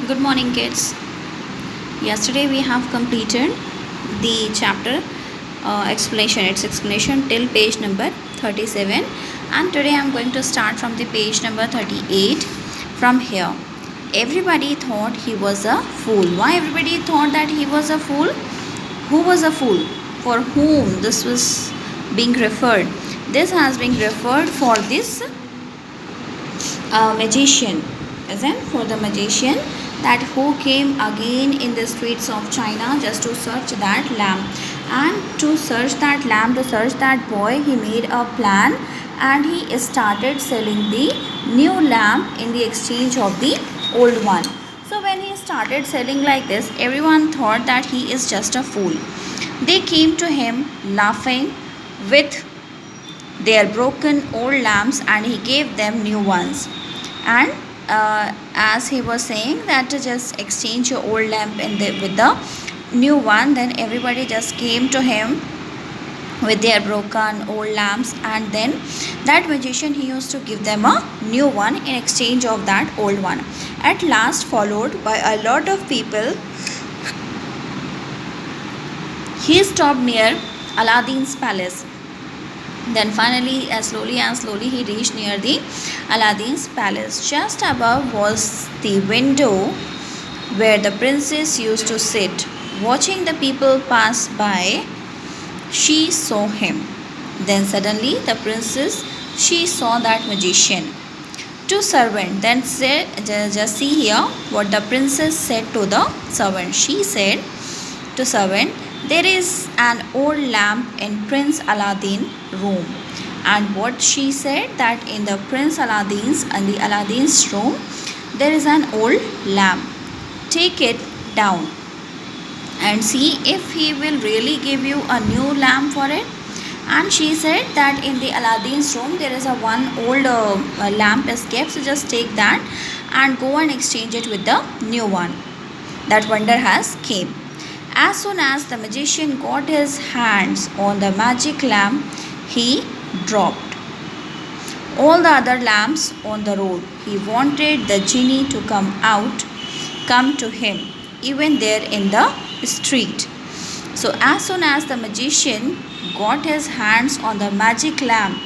Good morning, kids. Yesterday we have completed the chapter explanation. Its explanation till page number 37, and today I am going to start from the page number 38. From here, everybody thought he was a fool. Why everybody thought that he was a fool? Who was a fool? For whom this was being referred? This has been referred for this magician, isn't for the magician that who came again in the streets of China just to search that lamp, and to search that lamp, to search that boy, he made a plan and he started selling the new lamp in the exchange of the old one. So when he started selling like this, everyone thought that he is just a fool. They came to him laughing with their broken old lamps, and he gave them new ones. And as he was saying that to just exchange your old lamp with the new one, then everybody just came to him with their broken old lamps, and then that magician, he used to give them a new one in exchange of that old one. At last, followed by a lot of people, he stopped near Aladdin's palace. Then finally, as slowly, he reached near the Aladdin's palace. Just above was the window where the princess used to sit. Watching the people pass by, she saw him. Then suddenly, the princess, she saw that magician. To servant, then said, just see here what the princess said to the servant. She said to servant, there is an old lamp in Prince Aladdin room. And what she said, that in the Aladdin's room there is an old lamp. Take it down and see if he will really give you a new lamp for it. And she said that in the Aladdin's room there is a one old lamp is kept, so just take that and go and exchange it with the new one. That wonder has came. As soon as the magician got his hands on the magic lamp, he dropped all the other lamps on the road. He wanted the genie to come to him, even there in the street. So as soon as the magician got his hands on the magic lamp,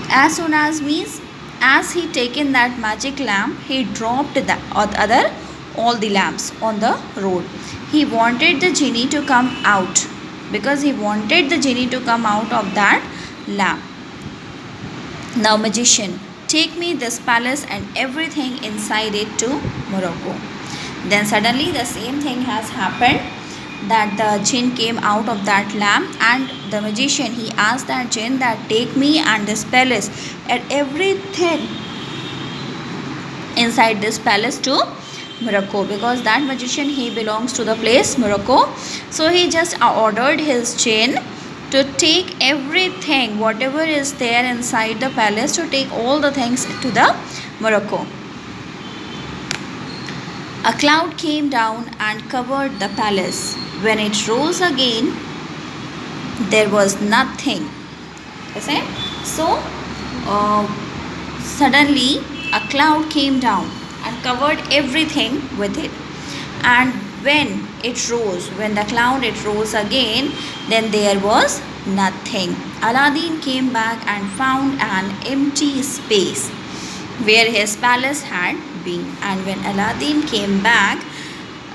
as soon as means as he taken that magic lamp, he dropped the other all the lamps on the road. He wanted the genie to come out, because he wanted the genie to come out of that lamp. Now magician, take me this palace and everything inside it to Morocco. Then suddenly the same thing has happened, that the jinn came out of that lamp, and the magician, he asked that jinn that take me and this palace and everything inside this palace to Morocco, because that magician, he belongs to the place Morocco. So he just ordered his jinn to take everything, whatever is there inside the palace, to take all the things to the Morocco. A cloud came down and covered the palace. When it rose again, there was nothing. Okay? So suddenly a cloud came down and covered everything with it. And when the cloud it rose again, then there was nothing. Aladdin came back and found an empty space where his palace had been. And when Aladdin came back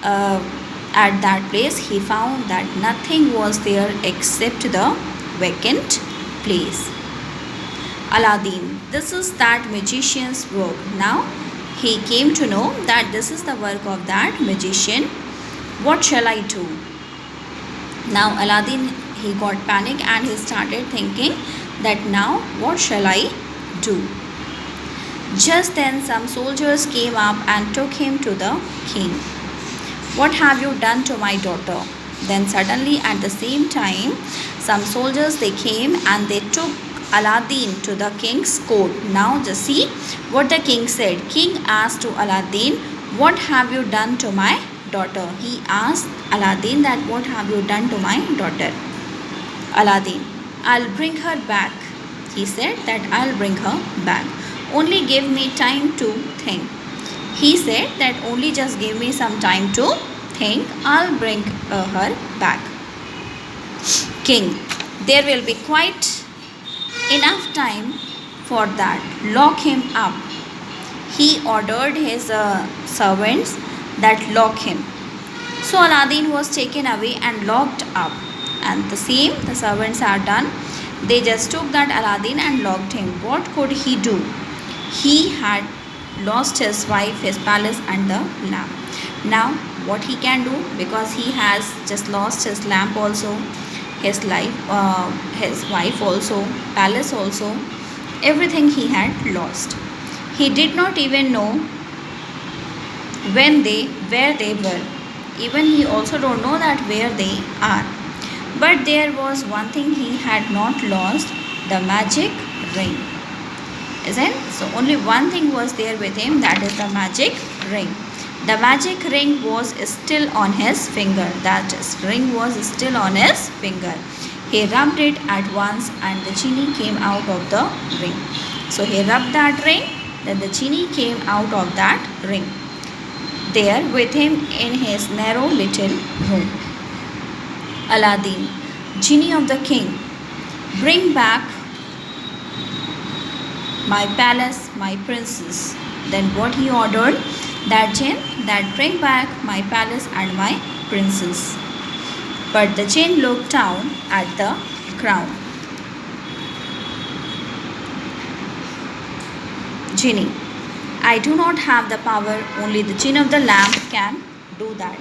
at that place, he found that nothing was there except the vacant place. Aladdin, this is that magician's work. Now he came to know that this is the work of that magician. What shall I do? Now Aladdin, he got panic and he started thinking that now what shall I do? Just then some soldiers came up and took him to the king. What have you done to my daughter? Then suddenly at the same time, some soldiers, they came and they took Aladdin to the king's court. Now just see what the king said. King asked to Aladdin, what have you done to my daughter? He asked Aladdin that what have you done to my daughter? Aladdin, I'll bring her back. He said that I'll bring her back. Only give me time to think. He said that only just give me some time to think, I'll bring her back. King, there will be quite enough time for that. Lock him up. He ordered his servants that lock him. So Aladdin was taken away and locked up. And the same the servants had done. They just took that Aladdin and locked him. What could he do? He had lost his wife, his palace, and the lamp. Now, what he can do, because he has just lost his lamp also, his life, his wife also, palace also, everything he had lost. He did not even know where they were. Even he also don't know that where they are. But there was one thing he had not lost, the magic ring. Isn't? So only one thing was there with him, that is the magic ring. The magic ring was still on his finger. That ring was still on his finger. He rubbed it at once and the genie came out of the ring. So he rubbed that ring, then the genie came out of that ring. There with him in his narrow little room. Aladdin, genie of the king, bring back my palace, my princess. Then what he ordered? That jinn, that bring back my palace and my princess. But the jinn looked down at the ground. Genie, I do not have the power, only the jinn of the lamp can do that.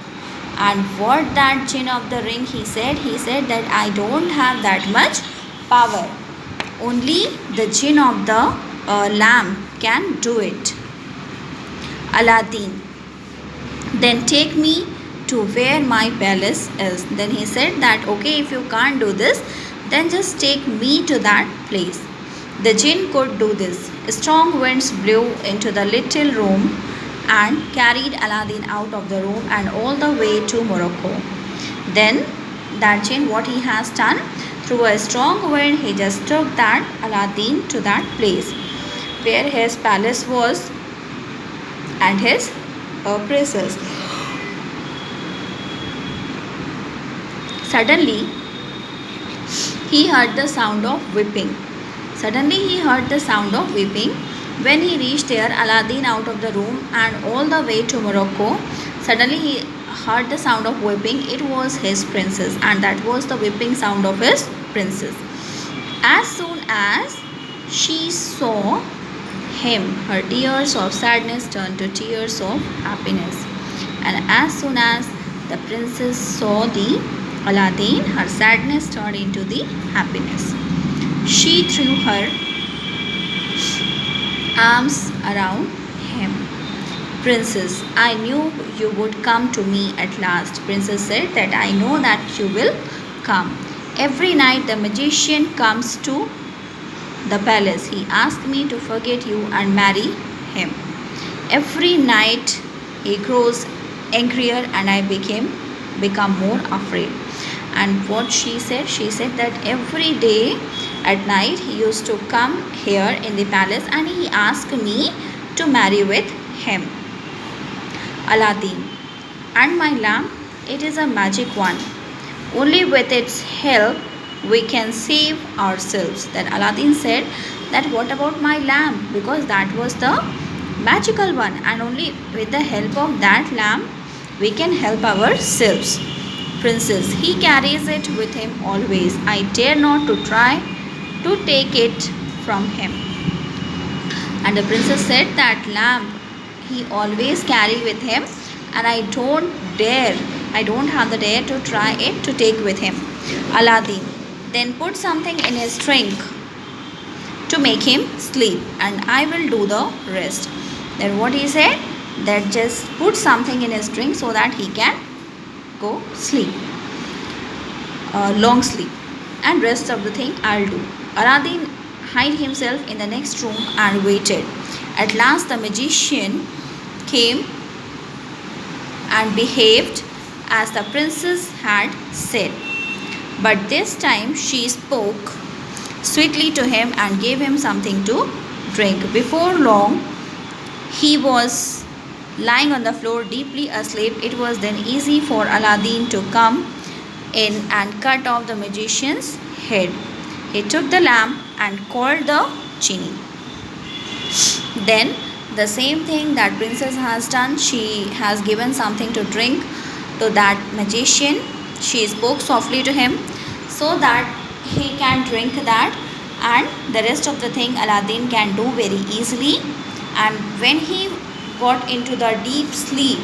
And what that jinn of the ring he said that I don't have that much power. Only the jinn of the lamp can do it. Aladdin, then take me to where my palace is. Then he said that okay, if you can't do this, then just take me to that place. The jinn could do this. Strong winds blew into the little room and carried Aladdin out of the room and all the way to Morocco. Then that jinn, what he has done, through a strong wind, he just took that Aladdin to that place where his palace was and his princess. Suddenly, he heard the sound of whipping. When he reached there, Aladdin out of the room and all the way to Morocco, suddenly he heard the sound of whipping. It was his princess, and that was the whipping sound of his princess. As soon as she saw him, her tears of sadness turned to tears of happiness. And as soon as the princess saw the Aladdin, her sadness turned into the happiness. She threw her arms around him. Princess, I knew you would come to me at last. Princess said that I know that you will come. Every night the magician comes to the palace. He asked me to forget you and marry him. Every night he grows angrier and I become more afraid. And what she said that every day at night he used to come here in the palace and he asked me to marry with him. Aladdin, and my lamp, it is a magic one. Only with its help we can save ourselves. Then Aladdin said that what about my lamp, because that was the magical one and only with the help of that lamp we can help ourselves. Princess, he carries it with him always. I dare not to try to take it from him. And the princess said that lamp he always carry with him and I don't have the dare to try it to take with him. Aladdin, then put something in his drink to make him sleep and I will do the rest. Then what he said, that just put something in his drink so that he can go sleep, long sleep, and rest of the thing I'll do. Aladdin hid himself in the next room and waited. At last the magician came and behaved as the princess had said. But this time she spoke sweetly to him and gave him something to drink. Before long he was lying on the floor deeply asleep. It was then easy for Aladdin to come in and cut off the magician's head. He took the lamp and called the genie. Then the same thing that princess has done, she has given something to drink to that magician. She spoke softly to him so that he can drink that, and the rest of the thing Aladdin can do very easily. And when he got into the deep sleep,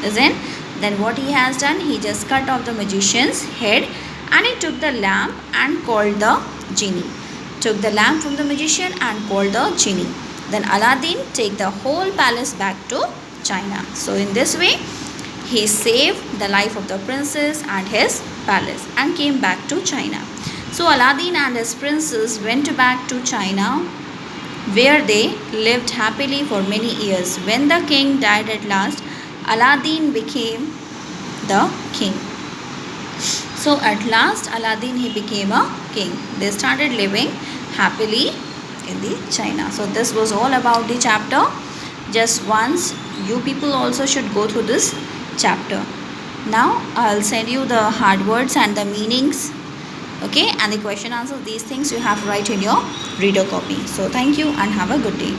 isn't, then what he has done, he just cut off the magician's head and he took the lamp and called the genie. Took the lamp from the magician and called the genie. Then Aladdin take the whole palace back to China. So in this way, he saved the life of the princess and his palace and came back to China. So Aladdin and his princess went back to China, where they lived happily for many years. When the king died at last, Aladdin became the king. So at last Aladdin, he became a king. They started living happily in the China. So this was all about the chapter. Just once, you people also should go through this chapter. Now I'll send you the hard words and the meanings, okay, and the question answers. These things you have to write in your reader copy. So thank you and have a good day.